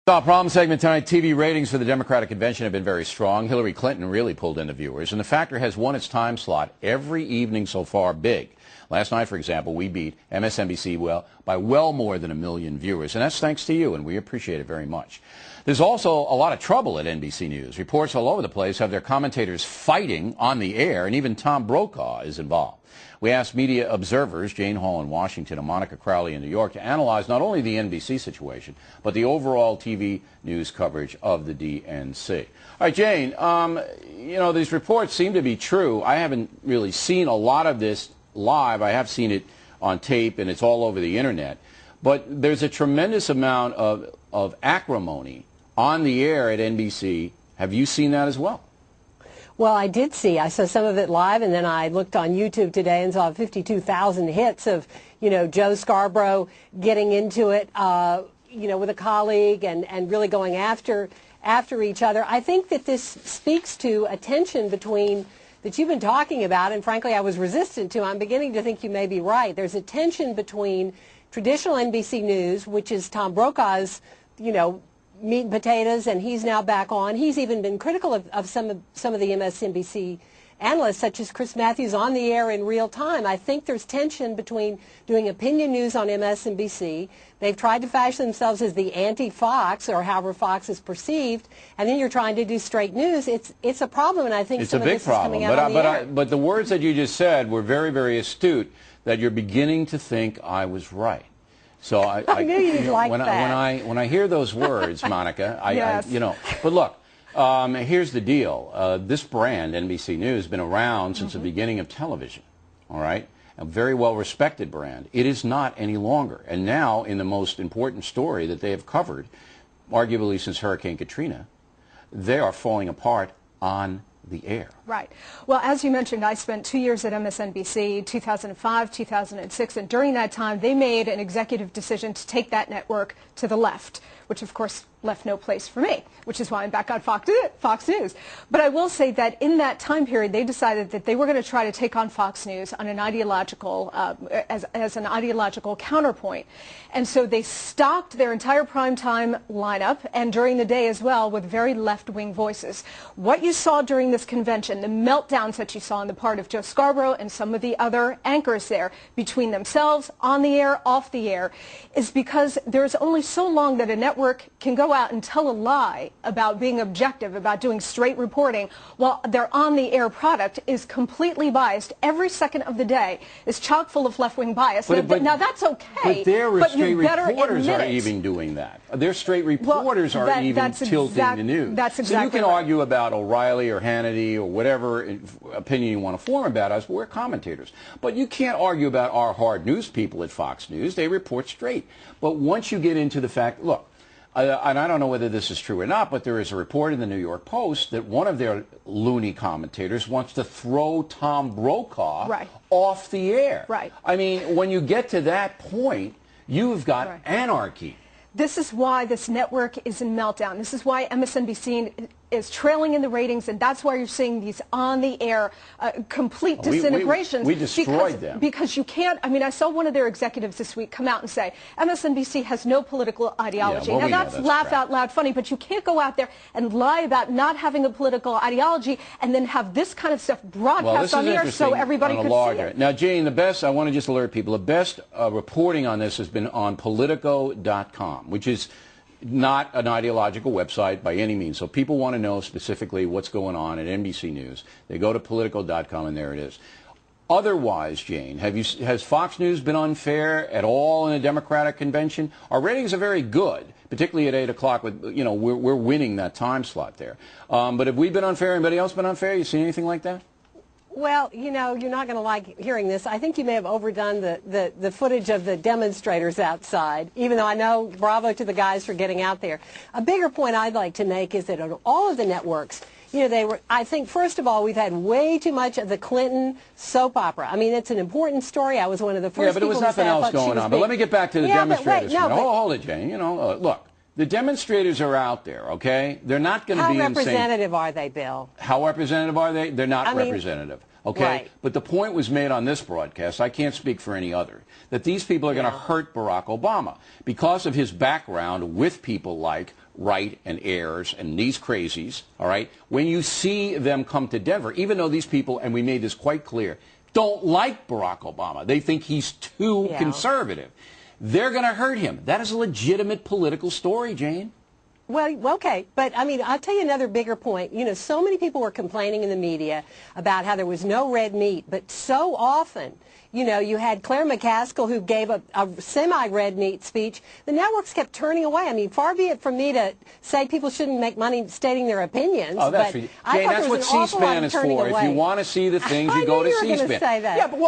Top problem segment tonight. TV ratings for the Democratic convention have been very strong. Hillary Clinton really pulled in the viewers, and the Factor has won its time slot every evening so far big. Last night, for example, we beat MSNBC by well more than 1 million viewers, and that's thanks to you, and we appreciate it very much. There's also a lot of trouble at NBC News. Reports all over the place have their commentators fighting on the air, and even Tom Brokaw is involved. We asked media observers, Jane Hall in Washington and Monica Crowley in New York, to analyze not only the NBC situation, but the overall TV news coverage of the DNC. All right, Jane, you know, these reports seem to be true. I haven't really seen a lot of this live. I have seen it on tape, and it's all over the Internet. But there's a tremendous amount of acrimony on the air at NBC. Have you seen that as well? Well, I did see. I saw some of it live, and then I looked on YouTube today and saw 52,000 hits of, you know, Joe Scarborough getting into it, you know, with a colleague and really going after each other. I think that this speaks to a tension between that you've been talking about, and frankly, I was resistant to. I'm beginning to think you may be right. There's a tension between traditional NBC News, which is Tom Brokaw's, you know, meat and potatoes, and he's now back on. He's even been critical of some of the MSNBC analysts, such as Chris Matthews, on the air in real time. I think there's tension between doing opinion news on MSNBC. They've tried to fashion themselves as the anti-Fox, or however Fox is perceived, and then you're trying to do straight news. It's a problem, and I think some of this is coming out on the air. But the words that you just said were very, very astute, that you're beginning to think I was right. So I knew you'd like that. When I hear those words, Monica, yes. you know. But look, here's the deal. This brand, NBC News, has been around since the beginning of television. All right, a very well respected brand. It is not any longer. And now, in the most important story that they have covered, arguably since Hurricane Katrina, they are falling apart on the air. Right. Well, as you mentioned, I spent 2 years at MSNBC, 2005, 2006, and during that time they made an executive decision to take that network to the left, which of course left no place for me, which is why I'm back on Fox News. But I will say that in that time period, they decided that they were going to try to take on Fox News on an ideological, as an ideological counterpoint. And so they stocked their entire primetime lineup, and during the day as well, with very left-wing voices. What you saw during this convention, the meltdowns that you saw on the part of Joe Scarborough and some of the other anchors there, between themselves, on the air, off the air, is because there's only so long that a network can go out and tell a lie about being objective, about doing straight reporting, while their on-the-air product is completely biased. Every second of the day is chock full of left-wing bias. Now that's okay, but their straight reporters are it. even doing that. Their straight reporters are even tilting the news. That's exactly so you can argue about O'Reilly or Hannity or whatever opinion you want to form about us, but we're commentators. But you can't argue about our hard news people at Fox News. They report straight. But once you get into the fact, look, and I don't know whether this is true or not, but there is a report in the New York Post that one of their loony commentators wants to throw Tom Brokaw off the air. Right. I mean, when you get to that point, you've got anarchy. This is why this network is in meltdown. This is why MSNBC is trailing in the ratings, and that's why you're seeing these on-the-air complete disintegrations. We destroyed them. Because you can't, I mean, I saw one of their executives this week come out and say, MSNBC has no political ideology. Yeah, well, now, that's laugh out loud funny, but you can't go out there and lie about not having a political ideology and then have this kind of stuff broadcast on the air so everybody could see it. Now, Jane, I want to just alert people, the best reporting on this has been on Politico.com, which is not an ideological website by any means. So people want to know specifically what's going on at NBC News. They go to Politico.com, and there it is. Otherwise, Jane, has Fox News been unfair at all in the Democratic convention? Our ratings are very good, particularly at 8 o'clock. You know, we're winning that time slot there. But have we been unfair? Anybody else been unfair? You seen anything like that? Well, you know, you're not going to like hearing this. I think you may have overdone the footage of the demonstrators outside, even though I know bravo to the guys for getting out there. A bigger point I'd like to make is that on all of the networks, you know, I think, first of all, we've had way too much of the Clinton soap opera. I mean, it's an important story. I was one of the first people to say I thought she was big. But there was nothing else going on. But let me get back to the demonstrators. Hold it, Jane. You know, look. The demonstrators are out there, okay? They're not going to be insane. How representative are they, Bill? How representative are they? They're not representative, okay? Right. But the point was made on this broadcast, I can't speak for any other, that these people are going to hurt Barack Obama because of his background with people like Wright and Ayers and these crazies, all right? When you see them come to Denver, even though these people, and we made this quite clear, don't like Barack Obama. They think he's too conservative. They're going to hurt him. That is a legitimate political story, Jane. Well, okay, but I mean, I'll tell you another bigger point. You know, so many people were complaining in the media about how there was no red meat, but so often, you know, you had Claire McCaskill who gave a semi-red meat speech. The networks kept turning away. I mean, far be it from me to say people shouldn't make money stating their opinions. Oh, that's but Jane, that's what C-SPAN is for. Away. If you want to see the things, you go to C-SPAN. Say that. Yeah, but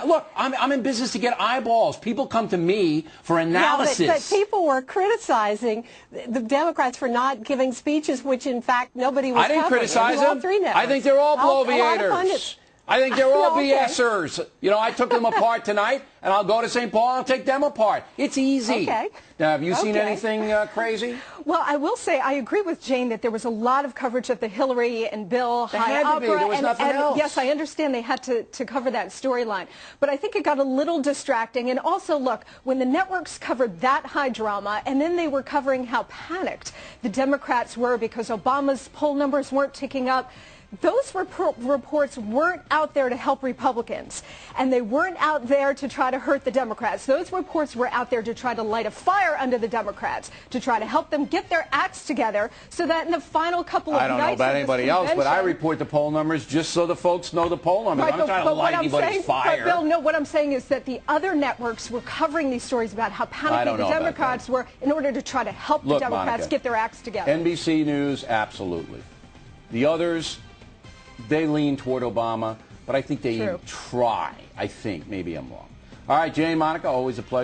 look, I'm in business to get eyeballs. People come to me for analysis. Yeah, but people were criticizing the Democrats for not giving speeches, which in fact nobody was covering. I didn't criticize them. I think they're all bloviators. I think they're all BSers. You know, I took them apart tonight, and I'll go to St. Paul and I'll take them apart. It's easy. Okay. Now, have you seen anything crazy? Well, I will say I agree with Jane that there was a lot of coverage of the Hillary and Bill high opera. There was nothing else. Yes, I understand they had to cover that storyline. But I think it got a little distracting. And also, look, when the networks covered that high drama, and then they were covering how panicked the Democrats were because Obama's poll numbers weren't ticking up, those reports weren't out there to help Republicans, and they weren't out there to try to hurt the Democrats. Those reports were out there to try to light a fire under the Democrats, to try to help them get their acts together so that in the final couple of nights I don't know about anybody else, but I report the poll numbers just so the folks know the poll numbers. I'm not trying to light anybody's fire. But Bill, no, what I'm saying is that the other networks were covering these stories about how panicked the Democrats were in order to try to help the Democrats Monica, get their acts together. NBC News, absolutely. The others, they lean toward Obama, but I think they try. I think. Maybe I'm wrong. All right, Jane, Monica, always a pleasure.